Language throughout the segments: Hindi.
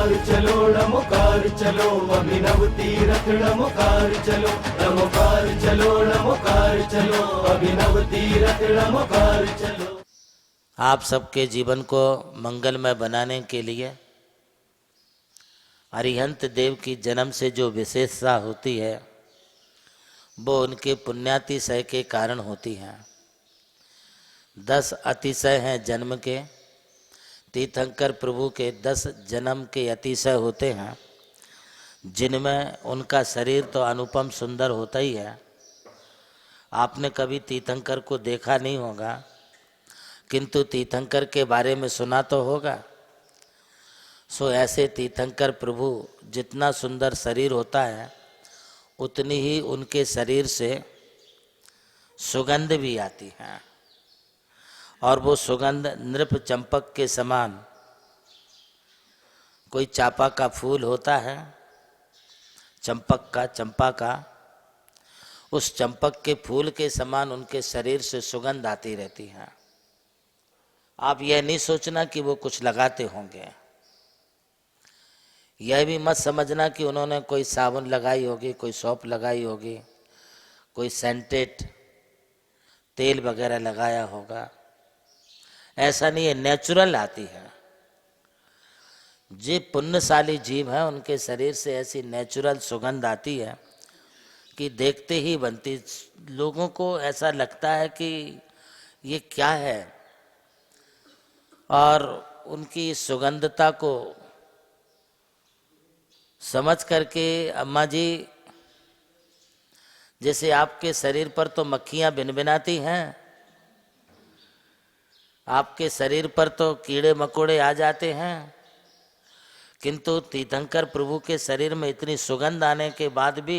चलो नमोकार चलो, अभिनव तीरथ नमोकार चलो, नमोकार चलो नमोकार चलो, अभिनव तीरथ नमोकार चलो। आप सबके जीवन को मंगलमय बनाने के लिए अरिहंत देव की जन्म से जो विशेषता होती है वो उनके पुण्यातिशय के कारण होती है। 10 अतिशय हैं जन्म के। तीर्थंकर प्रभु के 10 जन्म के अतिशय होते हैं, जिनमें उनका शरीर तो अनुपम सुंदर होता ही है। आपने कभी तीर्थंकर को देखा नहीं होगा, किंतु तीर्थंकर के बारे में सुना तो होगा। सो ऐसे तीर्थंकर प्रभु जितना सुंदर शरीर होता है उतनी ही उनके शरीर से सुगंध भी आती है, और वो सुगंध नृप चंपक के समान। कोई चापा का फूल होता है, चंपक का, चंपा का, उस चंपक के फूल के समान उनके शरीर से सुगंध आती रहती है। आप यह नहीं सोचना कि वो कुछ लगाते होंगे, यह भी मत समझना कि उन्होंने कोई साबुन लगाई होगी, कोई सौंफ लगाई होगी, कोई सेंटेड तेल वगैरह लगाया होगा। ऐसा नहीं है, नेचुरल आती है। जो पुण्यशाली जीव है उनके शरीर से ऐसी नेचुरल सुगंध आती है कि देखते ही बनती। लोगों को ऐसा लगता है कि ये क्या है, और उनकी सुगंधता को समझ करके अम्मा जी, जैसे आपके शरीर पर तो मक्खियां भिनभिनाती हैं, आपके शरीर पर तो कीड़े मकोड़े आ जाते हैं, किंतु तीर्थंकर प्रभु के शरीर में इतनी सुगंध आने के बाद भी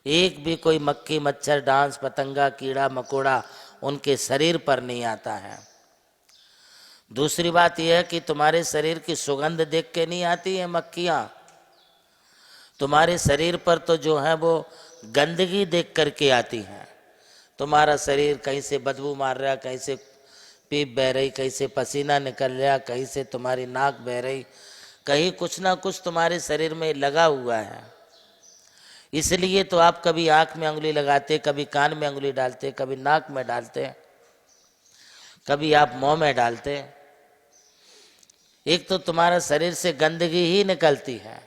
एक भी कोई मक्खी मच्छर डांस पतंगा कीड़ा मकोड़ा उनके शरीर पर नहीं आता है। दूसरी बात यह है कि तुम्हारे शरीर की सुगंध देख के नहीं आती है मक्खियाँ, तुम्हारे शरीर पर तो जो है वो गंदगी देख करके आती हैं। तुम्हारा शरीर कहीं से बदबू मार रहा, कहीं से पीप बह रही, कहीं से पसीना निकल रहा, कहीं से तुम्हारी नाक बह रही, कहीं कुछ ना कुछ तुम्हारे शरीर में लगा हुआ है। इसलिए तो आप कभी आँख में उंगली लगाते, कभी कान में उंगली डालते, कभी नाक में डालते, कभी आप मुँह में डालते। एक तो तुम्हारा शरीर से गंदगी ही निकलती है,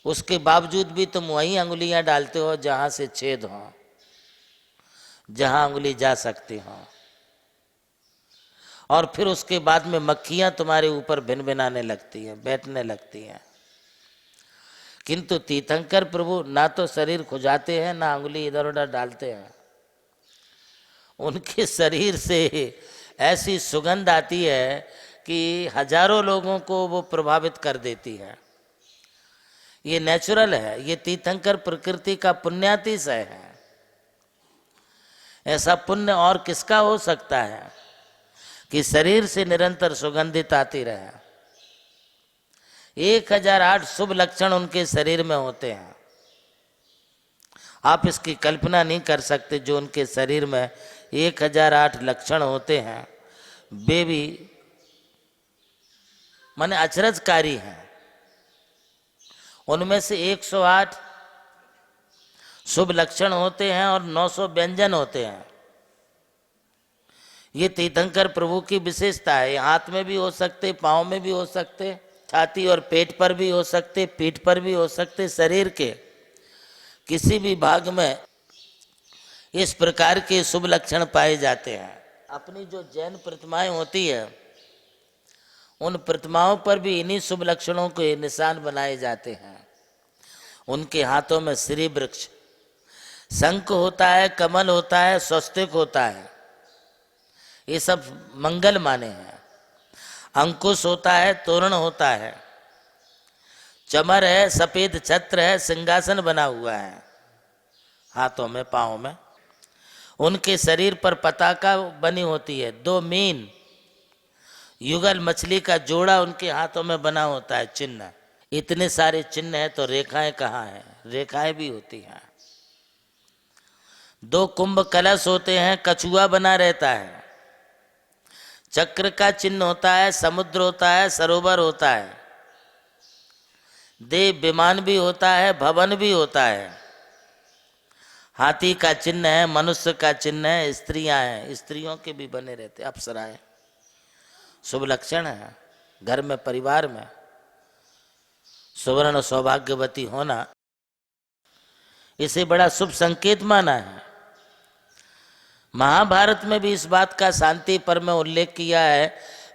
उसके बावजूद भी तुम वही अंगुलियां डालते हो जहां से छेद हो, जहां उंगली जा सकती हो, और फिर उसके बाद में मक्खियां तुम्हारे ऊपर भिनभिनाने लगती हैं, बैठने लगती हैं। किंतु तीर्थंकर प्रभु ना तो शरीर खुजाते हैं, ना उंगली इधर उधर डालते हैं। उनके शरीर से ऐसी सुगंध आती है कि हजारों लोगों को वो प्रभावित कर देती है। ये नेचुरल है, ये तीर्थंकर प्रकृति का पुण्यातिशय है। ऐसा पुण्य और किसका हो सकता है कि शरीर से निरंतर सुगंधित आती रहे। 1008 शुभ लक्षण उनके शरीर में होते हैं। आप इसकी कल्पना नहीं कर सकते जो उनके शरीर में 1008 लक्षण होते हैं, वे भी माने अचरजकारी हैं। उनमें से 108 शुभ लक्षण होते हैं और 900 व्यंजन होते हैं। ये तीर्थंकर प्रभु की विशेषता है। हाथ में भी हो सकते, पाँव में भी हो सकते, छाती और पेट पर भी हो सकते, पीठ पर भी हो सकते। शरीर के किसी भी भाग में इस प्रकार के शुभ लक्षण पाए जाते हैं। अपनी जो जैन प्रतिमाएं होती है उन प्रतिमाओं पर भी इन्हीं शुभ लक्षणों के निशान बनाए जाते हैं। उनके हाथों में श्री वृक्ष, शंख होता है, कमल होता है, स्वस्तिक होता है, ये सब मंगल माने हैं। अंकुश होता है, तोरण होता है, चमर है, सफेद छत्र है, सिंहासन बना हुआ है हाथों में, पाँव में। उनके शरीर पर पताका बनी होती है, 2 मीन युगल मछली का जोड़ा उनके हाथों में बना होता है, चिन्ह। इतने सारे चिन्ह हैं तो रेखाएं कहाँ हैं? रेखाएं भी होती हैं। 2 कुंभ कलश होते हैं, कछुआ बना रहता है, चक्र का चिन्ह होता है, समुद्र होता है, सरोवर होता है। देव विमान भी होता है, भवन भी होता है। हाथी का चिन्ह है, मनुष्य का चिन्ह है, स्त्रियां हैं, स्त्रियों के भी बने रहते, अप्सराएं। शुभ लक्षण है घर में, परिवार में सुवर्ण सौभाग्यवती होना, इसे बड़ा शुभ संकेत माना है। महाभारत में भी इस बात का शांति पर में उल्लेख किया है।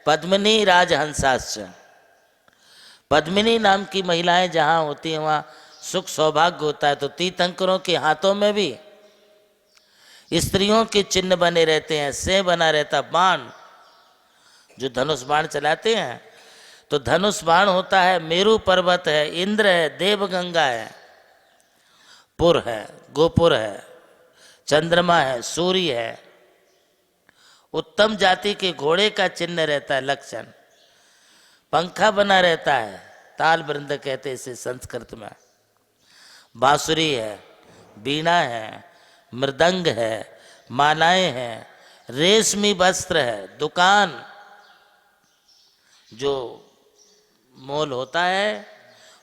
पद्मिनी राजहंसाश्च, पद्मिनी नाम की महिलाएं जहां होती हैं वहां सुख सौभाग्य होता है। तो तीर्थंकरों के हाथों में भी स्त्रियों के चिन्ह बने रहते हैं, सें बना रहता, बाण जो धनुष बाण चलाते हैं, तो धनुष बाण होता है, मेरु पर्वत है, इंद्र है, देवगंगा है, पुर है, गोपुर है, चंद्रमा है, सूर्य है, उत्तम जाति के घोड़े का चिन्ह रहता है, लक्षण, पंखा बना रहता है, ताल वृंद कहते इसे संस्कृत में, बांसुरी है, बीणा है, मृदंग है, मालाएं हैं, रेशमी वस्त्र है, दुकान जो मोल होता है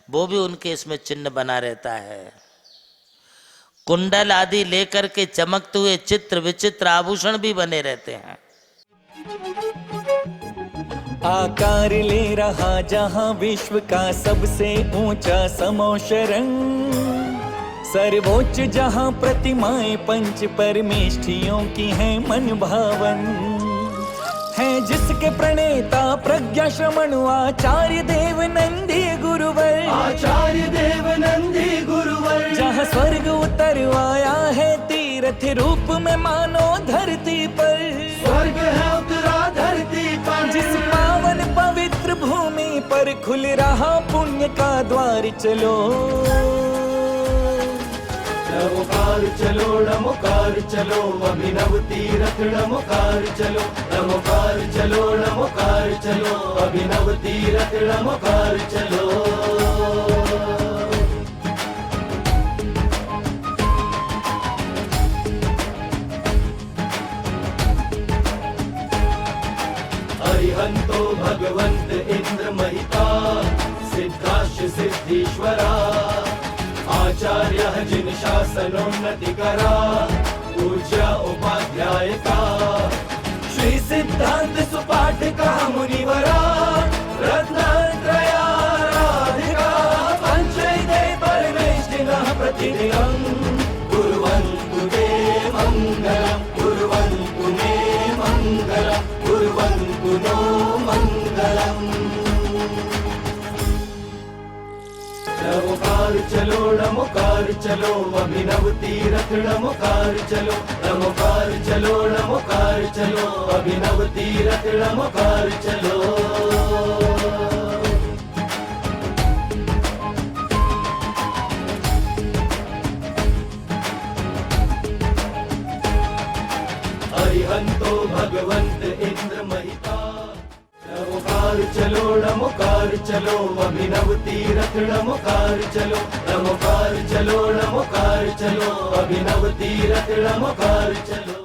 वो भी उनके इसमें चिन्ह बना रहता है। कुंडल आदि लेकर के चमकते हुए चित्र विचित्र आभूषण भी बने रहते हैं। आकार ले रहा जहां विश्व का सबसे ऊंचा समोशरण, सर्वोच्च जहां प्रतिमाएं पंच परमेष्ठियों की हैं मन भावन, है जिसके प्रणेता प्रज्ञा श्रमण आचार्य देव नंदी गुरुवर, आचार्य देव नंदी गुरुवर, जहाँ स्वर्ग उतर आया है तीर्थ रूप में मानो धरती पर, स्वर्ग है उतरा धरती पर, जिस पावन पवित्र भूमि पर खुल रहा पुण्य का द्वार, चलो नमोकार चलो, नमोकार चलो, अभिनव तीरथ नमोकार चलो, नमोकार चलो, नमोकार चलो, अभिनव तीरथ नमोकार चलो। अरिहंतो भगवंत इंद्र महिता, सिद्धाश्च सिद्धीश्वरा, आचार्य जिन शासनोन्नति करा, पूज्य उपाध्याय का, श्री सिद्धांत सुपाठ का मुनिवरा, रत्नत्रयाराधिका, पंचैते परमेष्ठिनः प्रतिदिनं, कुर्वन्तु ते मङ्गलम्, कुर्वन्तु मे मङ्गलम्, कुर्वन्तु नो मङ्गलम्। नमोकार चलो, नमोकार चलो, अभिनव तीरथ नमोकार चलो, नमोकार चलो, नमोकार चलो, अभिनव तीरथ नमोकार चलो। अरिहंतो भगवंत इंद्र महिता, नमोकार चलो, नमोकार चलो, अभिनव तीरथ नमोकार चलो, नमोकार चलो, नमोकार चलो, अभिनव तीरथ नमोकार चलो।